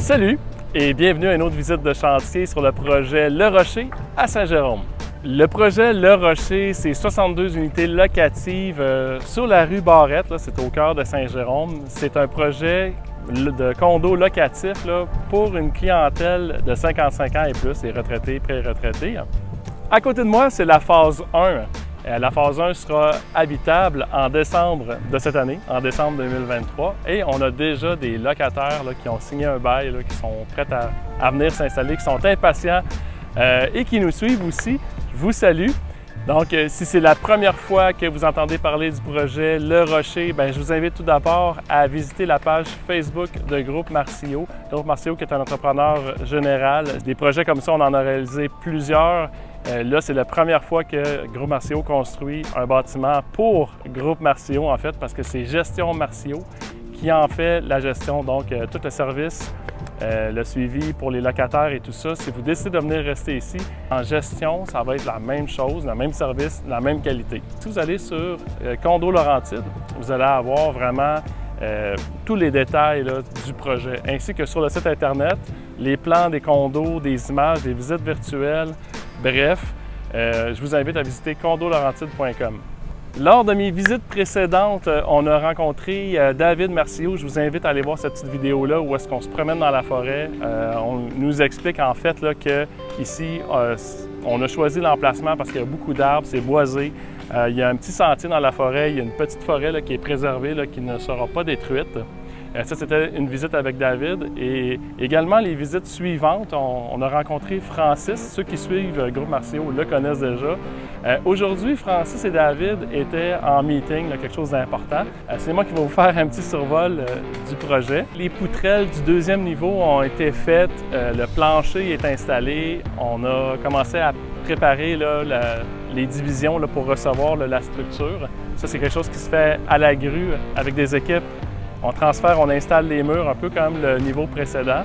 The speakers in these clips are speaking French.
Salut et bienvenue à une autre visite de chantier sur le projet Le Rocher à Saint-Jérôme. Le projet Le Rocher, c'est 62 unités locatives sur la rue Barrette, c'est au cœur de Saint-Jérôme. C'est un projet de condo locatif pour une clientèle de 55 ans et plus, et retraités, pré-retraités. À côté de moi, c'est la phase 1. La phase 1 sera habitable en décembre de cette année, en décembre 2023. Et on a déjà des locataires qui ont signé un bail, qui sont prêts à venir s'installer, qui sont impatients et qui nous suivent aussi. Je vous salue. Donc, si c'est la première fois que vous entendez parler du projet Le Rocher, je vous invite tout d'abord à visiter la page Facebook de Groupe Marcio. Groupe Marcio qui est un entrepreneur général. Des projets comme ça, on en a réalisé plusieurs. Là, c'est la première fois que Groupe Marcio construit un bâtiment pour Groupe Marcio, en fait, parce que c'est Gestion Marcio qui en fait la gestion, donc tout le service, le suivi pour les locataires et tout ça. Si vous décidez de venir rester ici, en gestion, ça va être la même chose, le même service, la même qualité. Si vous allez sur Condo Laurentide, vous allez avoir vraiment tous les détails du projet, ainsi que sur le site Internet, les plans des condos, des images, des visites virtuelles. Bref, je vous invite à visiter condolaurentide.com. Lors de mes visites précédentes, on a rencontré David Marcio. Je vous invite à aller voir cette petite vidéo-là où est-ce qu'on se promène dans la forêt. On nous explique en fait qu'ici, on a choisi l'emplacement parce qu'il y a beaucoup d'arbres, c'est boisé. Il y a un petit sentier dans la forêt, il y a une petite forêt qui est préservée, qui ne sera pas détruite. Ça, c'était une visite avec David. Et également, les visites suivantes, on a rencontré Francis. Ceux qui suivent Groupe Marcio le connaissent déjà. Aujourd'hui, Francis et David étaient en meeting, quelque chose d'important. C'est moi qui vais vous faire un petit survol du projet. Les poutrelles du deuxième niveau ont été faites, le plancher est installé. On a commencé à préparer les divisions pour recevoir la structure. Ça, c'est quelque chose qui se fait à la grue avec des équipes. On transfère, on installe les murs un peu comme le niveau précédent.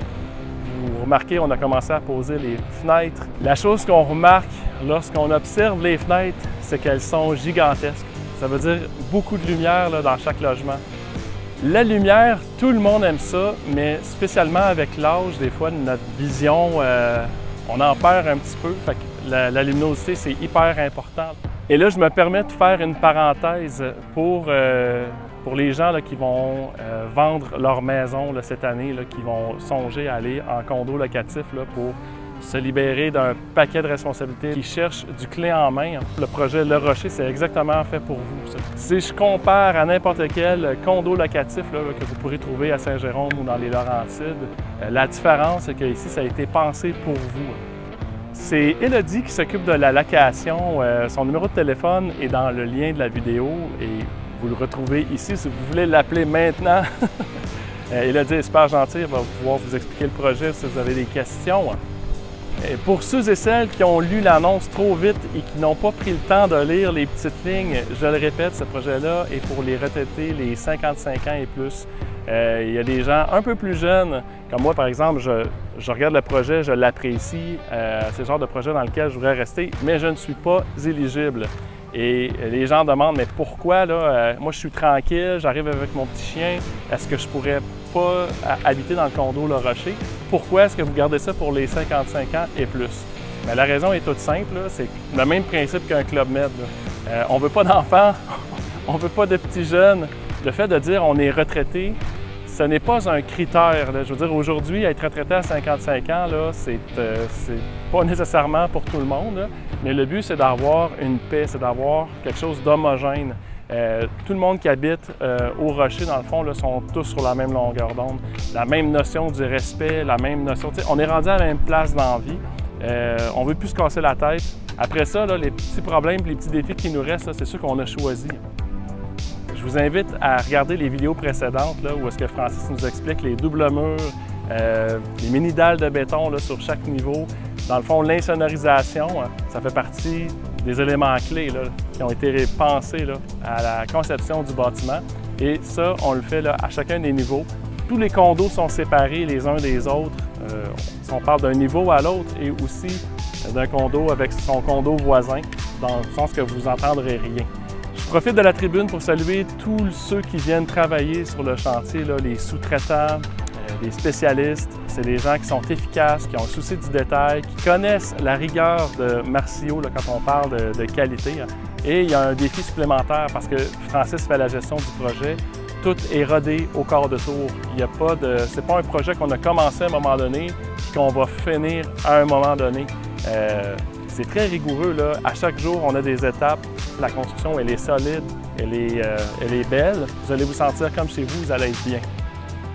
Vous remarquez, on a commencé à poser les fenêtres. La chose qu'on remarque lorsqu'on observe les fenêtres, c'est qu'elles sont gigantesques. Ça veut dire beaucoup de lumière dans chaque logement. La lumière, tout le monde aime ça, mais spécialement avec l'âge, des fois, notre vision, on en perd un petit peu. Fait que la luminosité, c'est hyper important. Et là, je me permets de faire une parenthèse pour les gens qui vont vendre leur maison cette année, qui vont songer à aller en condo locatif pour se libérer d'un paquet de responsabilités, qui cherchent du clé en main. Le projet Le Rocher, c'est exactement fait pour vous. Ça. Si je compare à n'importe quel condo locatif que vous pourrez trouver à Saint-Jérôme ou dans les Laurentides, la différence, c'est qu'ici, ça a été pensé pour vous. C'est Élodie qui s'occupe de la location. Son numéro de téléphone est dans le lien de la vidéo et vous le retrouvez ici si vous voulez l'appeler maintenant. Élodie est super gentille, elle va pouvoir vous expliquer le projet si vous avez des questions. Et pour ceux et celles qui ont lu l'annonce trop vite et qui n'ont pas pris le temps de lire les petites lignes, je le répète, ce projet-là est pour les retraités, les 55 ans et plus. Il y a des gens un peu plus jeunes, comme moi par exemple, je regarde le projet, je l'apprécie. C'est le genre de projet dans lequel je voudrais rester, mais je ne suis pas éligible. Et les gens demandent, mais pourquoi là? Moi je suis tranquille, j'arrive avec mon petit chien, est-ce que je pourrais pas habiter dans le condo Le Rocher? Pourquoi est-ce que vous gardez ça pour les 55 ans et plus? Mais la raison est toute simple, c'est le même principe qu'un Club Med. On ne veut pas d'enfants, on ne veut pas de petits jeunes. Le fait de dire on est retraité, ce n'est pas un critère. Je veux dire, aujourd'hui, être retraité à 55 ans, c'est pas nécessairement pour tout le monde. Mais le but, c'est d'avoir une paix, c'est d'avoir quelque chose d'homogène. Tout le monde qui habite au Rocher, dans le fond, sont tous sur la même longueur d'onde. La même notion du respect, la même notion... On est rendu à la même place dans la vie. On ne veut plus se casser la tête. Après ça, les petits problèmes, les petits défis qui nous restent, c'est ceux qu'on a choisis. Je vous invite à regarder les vidéos précédentes où est-ce que Francis nous explique les doubles murs, les mini-dalles de béton sur chaque niveau. Dans le fond, l'insonorisation, ça fait partie des éléments clés qui ont été pensés à la conception du bâtiment. Et ça, on le fait à chacun des niveaux. Tous les condos sont séparés les uns des autres. Si on parle d'un niveau à l'autre et aussi d'un condo avec son condo voisin, dans le sens que vous n'entendrez rien. Je profite de la tribune pour saluer tous ceux qui viennent travailler sur le chantier, les sous-traitants, des spécialistes, c'est des gens qui sont efficaces, qui ont le souci du détail, qui connaissent la rigueur de Marcio là, quand on parle de qualité. Et il y a un défi supplémentaire parce que Francis fait la gestion du projet. Tout est rodé au quart de tour. Il n'y a pas de... C'est pas un projet qu'on a commencé à un moment donné et qu'on va finir à un moment donné. C'est très rigoureux, là. À chaque jour, on a des étapes. La construction, elle est solide, elle est belle. Vous allez vous sentir comme chez vous, vous allez être bien.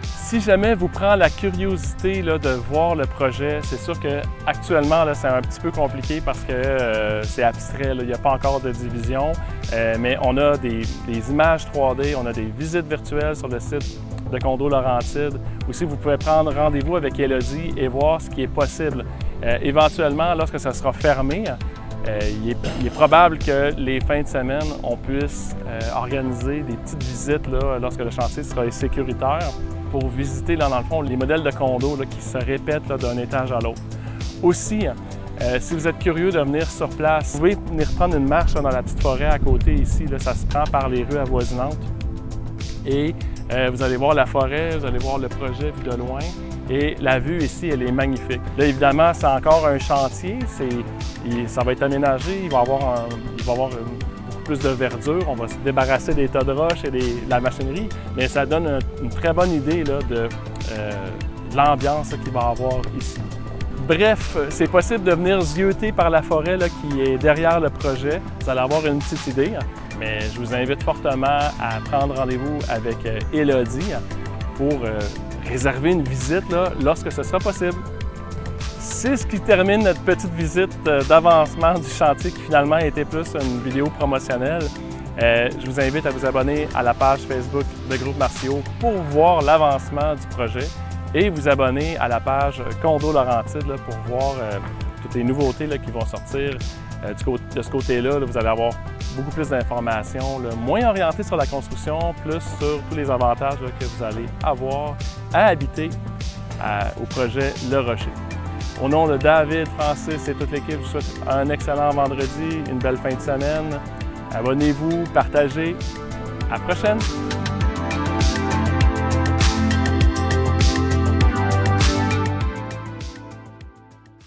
Si jamais vous prend la curiosité là, de voir le projet, c'est sûr qu'actuellement, c'est un petit peu compliqué parce que c'est abstrait, là. Il n'y a pas encore de division, mais on a des images 3D, on a des visites virtuelles sur le site de Condo Laurentides. Aussi, vous pouvez prendre rendez-vous avec Élodie et voir ce qui est possible. Éventuellement, lorsque ça sera fermé, il est probable que les fins de semaine, on puisse organiser des petites visites là, lorsque le chantier sera sécuritaire pour visiter, là, dans le fond, les modèles de condos là, qui se répètent d'un étage à l'autre. Aussi, si vous êtes curieux de venir sur place, vous pouvez venir prendre une marche là, dans la petite forêt à côté ici. Là, ça se prend par les rues avoisinantes. Et vous allez voir la forêt, vous allez voir le projet vu de loin. Et la vue ici, elle est magnifique. Là, évidemment, c'est encore un chantier. Ça va être aménagé. Il va y avoir beaucoup plus de verdure. On va se débarrasser des tas de roches et de la machinerie. Mais ça donne une très bonne idée là, de l'ambiance qu'il va y avoir ici. Bref, c'est possible de venir zioter par la forêt là, qui est derrière le projet. Vous allez avoir une petite idée. Mais je vous invite fortement à prendre rendez-vous avec Élodie pour réserver une visite là, lorsque ce sera possible. C'est ce qui termine notre petite visite d'avancement du chantier qui finalement était plus une vidéo promotionnelle. Je vous invite à vous abonner à la page Facebook de Groupe Marcio pour voir l'avancement du projet et vous abonner à la page Condo Laurentides là, pour voir toutes les nouveautés là, qui vont sortir. De ce côté-là, vous allez avoir beaucoup plus d'informations, moins orientées sur la construction, plus sur tous les avantages là, que vous allez avoir à habiter au projet Le Rocher. Au nom de David, Francis et toute l'équipe, je vous souhaite un excellent vendredi, une belle fin de semaine. Abonnez-vous, partagez. À la prochaine!